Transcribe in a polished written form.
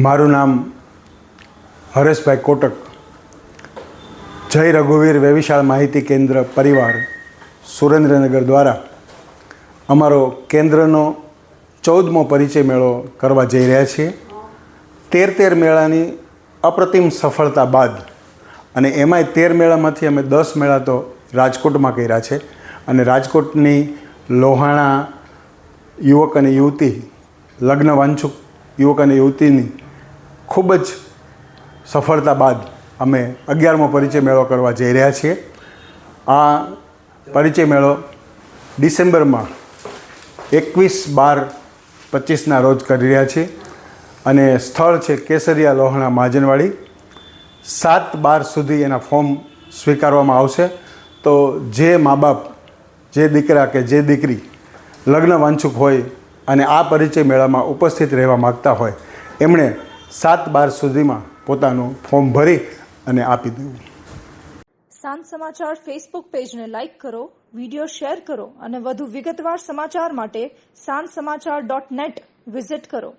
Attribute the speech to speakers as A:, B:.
A: મારું નામ હરેશભાઈ કોટક, જય રઘુવીર વેવિશાળ માહિતી કેન્દ્ર પરિવાર સુરેન્દ્રનગર દ્વારા અમારો કેન્દ્રનો 14મો પરિચય મેળો કરવા જઈ રહ્યા છીએ। 13 મેળાની અપ્રતિમ સફળતા બાદ અને એમાંય 13 મેળામાંથી અમે 10 મેળા તો રાજકોટમાં કર્યા છે અને રાજકોટની લોહાણા યુવક અને યુવતી લગ્ન વાંછુક યુવક અને યુવતીની ખૂબ જ સફળતા બાદ અમે 11મો પરિચય મેળો કરવા જઈ રહ્યા છીએ। આ પરિચય મેળો ડિસેમ્બરમાં 21-12-25ના રોજ કરી રહ્યા છીએ અને સ્થળ છે કેસરિયા લોહાણા મહાજનવાડી। 7-12 સુધી એના ફોર્મ સ્વીકારવામાં આવશે। તો જે મા બાપ, જે દીકરા કે જે દીકરી લગ્ન વાંછુક હોય અને આ પરિચય મેળામાં ઉપસ્થિત રહેવા માગતા હોય એમણે 7-12 સુધીમાં પોતાનું ફોર્મ ભરી અને આપી દેવું।
B: સાંજ સમાચાર ફેસબુક પેજને લાઇક કરો, વિડીયો શેર કરો અને વધુ વિગતવાર સમાચાર માટે sanssamachar.net વિઝિટ કરો।